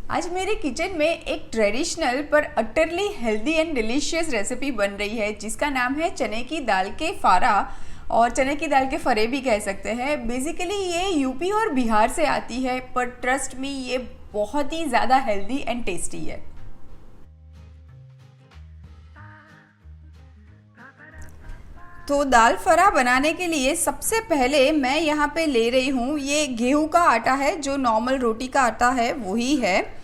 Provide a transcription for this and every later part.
आज मेरे किचन में एक ट्रेडिशनल पर utterly healthy and delicious recipe बन रही है जिसका नाम है चने की दाल के फारा और चने की दाल के फरे भी कह सकते हैं। बेसिकली ये यूपी और बिहार से आती है पर ट्रस्ट मी ये बहुत ही ज़्यादा हेल्दी एंड टेस्टी है। तो दाल फरा बनाने के लिए सबसे पहले मैं यहाँ पे ले रही हूँ ये गेहूं का आटा है, जो नॉर्मल रोटी का आटा है वही है।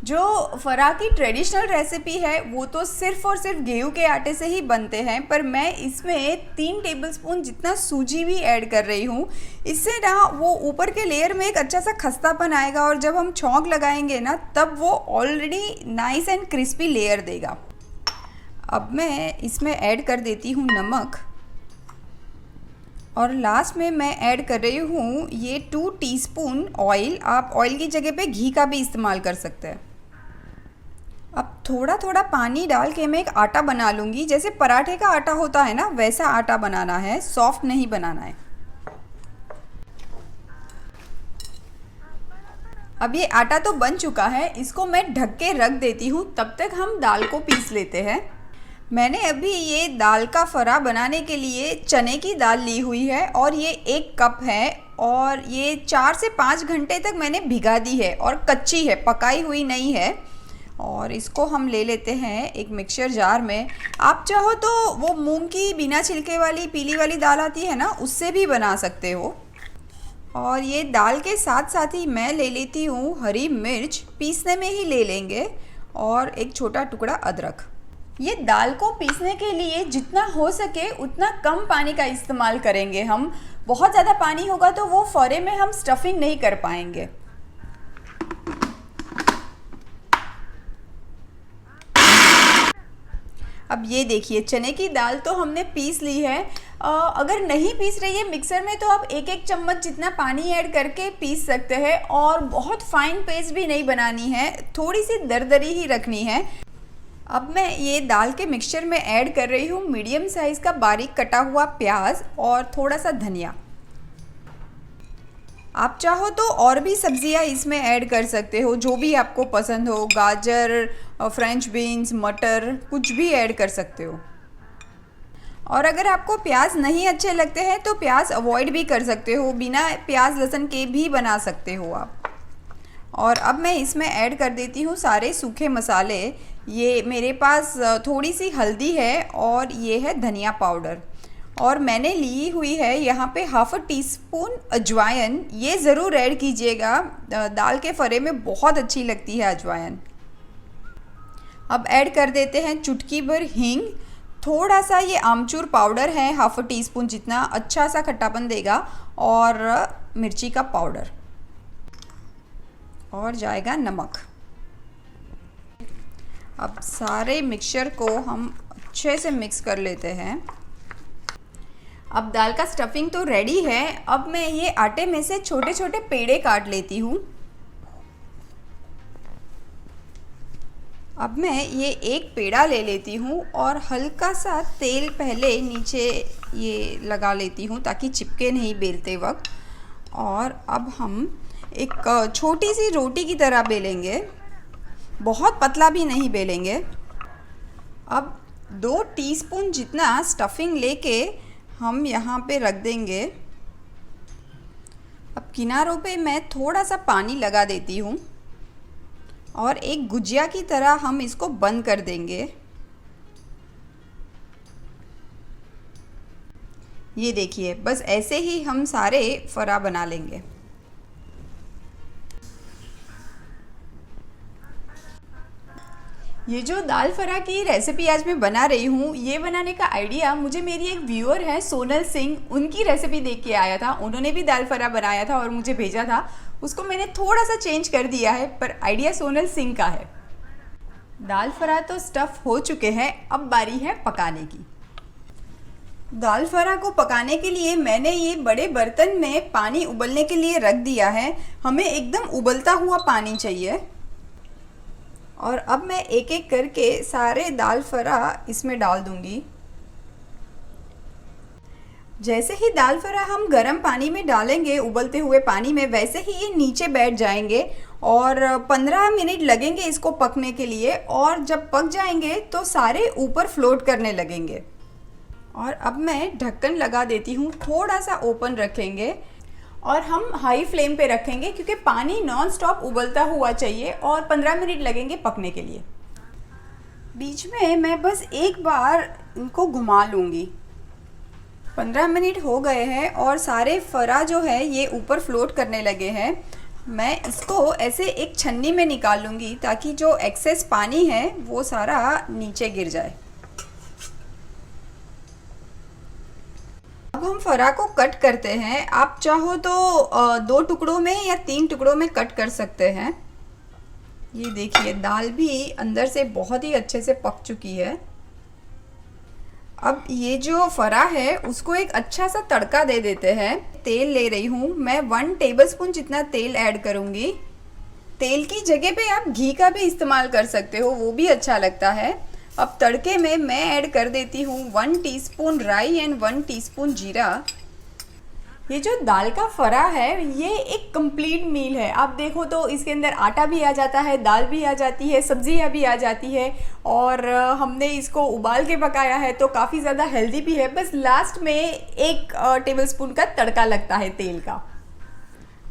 जो फरा की ट्रेडिशनल रेसिपी है वो तो सिर्फ़ और सिर्फ गेहूं के आटे से ही बनते हैं, पर मैं इसमें 3 टेबलस्पून जितना सूजी भी ऐड कर रही हूँ। इससे ना वो ऊपर के लेयर में एक अच्छा सा खस्तापन आएगा और जब हम छौंक लगाएंगे ना तब वो already nice and crispy layer देगा। अब मैं इसमें ऐड कर देती हूँ नमक और लास्ट में मैं ऐड कर रही हूँ ये 2 टीस्पून ऑयल। आप ऑयल की जगह पे घी का भी इस्तेमाल कर सकते हैं। अब थोड़ा थोड़ा पानी डाल के मैं एक आटा बना लूँगी। जैसे पराठे का आटा होता है ना वैसा आटा बनाना है, सॉफ्ट नहीं बनाना है। अब ये आटा तो बन चुका है, इसको मैं ढक के रख देती हूँ। तब तक हम दाल को पीस लेते हैं। मैंने अभी ये दाल का फरा बनाने के लिए चने की दाल ली हुई है और ये 1 कप है और ये 4 से 5 घंटे तक मैंने भिगा दी है और कच्ची है, पकाई हुई नहीं है। और इसको हम ले लेते हैं एक मिक्सचर जार में। आप चाहो तो वो मूंग की बिना छिलके वाली पीली वाली दाल आती है ना, उससे भी बना सकते हो। और ये दाल के साथ साथ ही मैं ले लेती हूँ हरी मिर्च, पीसने में ही ले लेंगे, और एक छोटा टुकड़ा अदरक। ये दाल को पीसने के लिए जितना हो सके उतना कम पानी का इस्तेमाल करेंगे हम। बहुत ज़्यादा पानी होगा तो वो फरे में हम स्टफिंग नहीं कर पाएंगे। अब ये देखिए चने की दाल तो हमने पीस ली है। अगर नहीं पीस रही है मिक्सर में तो आप 1-1 चम्मच जितना पानी ऐड करके पीस सकते हैं। और बहुत फाइन पेस्ट भी नहीं बनानी है, थोड़ी सी दरदरी ही रखनी है। अब मैं ये दाल के मिक्सचर में ऐड कर रही हूँ मीडियम साइज़ का बारीक कटा हुआ प्याज और थोड़ा सा धनिया। आप चाहो तो और भी सब्जियां इसमें ऐड कर सकते हो, जो भी आपको पसंद हो। गाजर, फ्रेंच बीन्स, मटर, कुछ भी ऐड कर सकते हो। और अगर आपको प्याज नहीं अच्छे लगते हैं तो प्याज अवॉइड भी कर सकते हो, बिना प्याज लहसुन के भी बना सकते हो आप। और अब मैं इसमें ऐड कर देती हूँ सारे सूखे मसाले। ये मेरे पास थोड़ी सी हल्दी है और ये है धनिया पाउडर, और मैंने ली हुई है यहाँ पे 1/2 टीस्पून अजवाइन। ये ज़रूर ऐड कीजिएगा, दाल के फरे में बहुत अच्छी लगती है अजवाइन। अब ऐड कर देते हैं चुटकी भर हींग, थोड़ा सा ये आमचूर पाउडर है 1/2 टीस्पून जितना, अच्छा सा खट्टापन देगा, और मिर्ची का पाउडर, और जाएगा नमक। अब सारे मिक्सचर को हम अच्छे से मिक्स कर लेते हैं। अब दाल का स्टफिंग तो रेडी है। अब मैं ये आटे में से छोटे छोटे पेड़े काट लेती हूँ। अब मैं ये एक पेड़ा ले लेती हूँ और हल्का सा तेल पहले नीचे ये लगा लेती हूँ ताकि चिपके नहीं बेलते वक्त। और अब हम एक छोटी सी रोटी की तरह बेलेंगे, बहुत पतला भी नहीं बेलेंगे। अब 2 टीस्पून जितना स्टफिंग लेके हम यहाँ पे रख देंगे। अब किनारों पे मैं थोड़ा सा पानी लगा देती हूँ और एक गुजिया की तरह हम इसको बंद कर देंगे। ये देखिए, बस ऐसे ही हम सारे फरा बना लेंगे। ये जो दाल फरा की रेसिपी आज मैं बना रही हूँ, ये बनाने का आइडिया मुझे मेरी एक व्यूअर है सोनल सिंह, उनकी रेसिपी देख के आया था। उन्होंने भी दाल फरा बनाया था और मुझे भेजा था। उसको मैंने थोड़ा सा चेंज कर दिया है, पर आइडिया सोनल सिंह का है। दाल फरा तो स्टफ़ हो चुके हैं, अब बारी है पकाने की। दाल फरा को पकाने के लिए मैंने ये बड़े बर्तन में पानी उबलने के लिए रख दिया है। हमें एकदम उबलता हुआ पानी चाहिए। और अब मैं एक एक करके सारे दाल फरा इसमें डाल दूंगी। जैसे ही दाल फरा हम गर्म पानी में डालेंगे, उबलते हुए पानी में, वैसे ही ये नीचे बैठ जाएंगे और 15 मिनट लगेंगे इसको पकने के लिए, और जब पक जाएंगे तो सारे ऊपर फ्लोट करने लगेंगे। और अब मैं ढक्कन लगा देती हूँ, थोड़ा सा ओपन रखेंगे और हम हाई फ्लेम पे रखेंगे क्योंकि पानी नॉन स्टॉप उबलता हुआ चाहिए और 15 मिनट लगेंगे पकने के लिए। बीच में मैं बस एक बार इनको घुमा लूँगी। 15 मिनट हो गए हैं और सारे फरा जो है ये ऊपर फ्लोट करने लगे हैं। मैं इसको ऐसे एक छन्नी में निकाल लूँगी ताकि जो एक्सेस पानी है वो सारा नीचे गिर जाए। अब हम फरा को कट करते हैं। आप चाहो तो 2 टुकड़ों में या 3 टुकड़ों में कट कर सकते हैं। ये देखिए दाल भी अंदर से बहुत ही अच्छे से पक चुकी है। अब ये जो फरा है उसको एक अच्छा सा तड़का दे देते हैं। तेल ले रही हूँ मैं, 1 टेबलस्पून जितना तेल ऐड करूँगी। तेल की जगह पे आप घी का भी इस्तेमाल कर सकते हो, वो भी अच्छा लगता है। अब तड़के में मैं ऐड कर देती हूँ 1 टीस्पून राई एंड 1 टीस्पून जीरा। ये जो दाल का फरा है ये एक कंप्लीट मील है। आप देखो तो इसके अंदर आटा भी आ जाता है, दाल भी आ जाती है, सब्जियां भी आ जाती है, और हमने इसको उबाल के पकाया है तो काफ़ी ज़्यादा हेल्दी भी है। बस लास्ट में 1 टेबलस्पून का तड़का लगता है तेल का।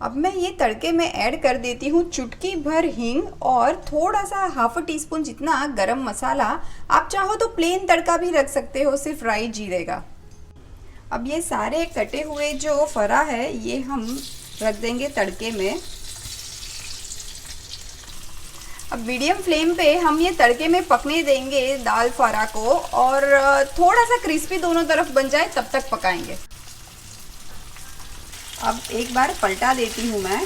अब मैं ये तड़के में ऐड कर देती हूँ चुटकी भर हींग और थोड़ा सा ½ टीस्पून जितना गरम मसाला। आप चाहो तो प्लेन तड़का भी रख सकते हो, सिर्फ राई जीरे का। अब ये सारे कटे हुए जो फरा है ये हम रख देंगे तड़के में। अब मीडियम फ्लेम पे हम ये तड़के में पकने देंगे दाल फरा को, और थोड़ा सा क्रिस्पी दोनों तरफ बन जाए तब तक पकाएंगे। अब एक बार पलटा देती हूँ मैं।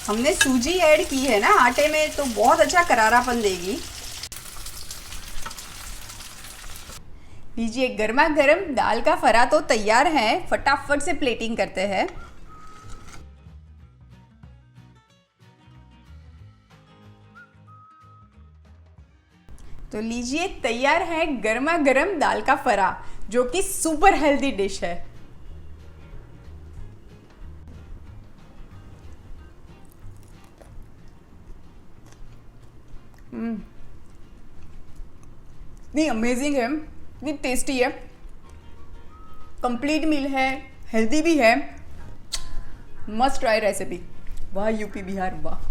हमने सूजी ऐड की है ना आटे में, तो बहुत अच्छा करारापन देगी। लीजिए गर्मा गर्म दाल का फरा तो तैयार है। फटाफट से प्लेटिंग करते हैं। तो लीजिए तैयार है गर्मा गर्म दाल का फरा, जो कि सुपर हेल्दी डिश है। इतनी अमेजिंग है, इतनी टेस्टी है, कंप्लीट मील है, हेल्दी भी है। Must try recipe. वाह यूपी बिहार वाह।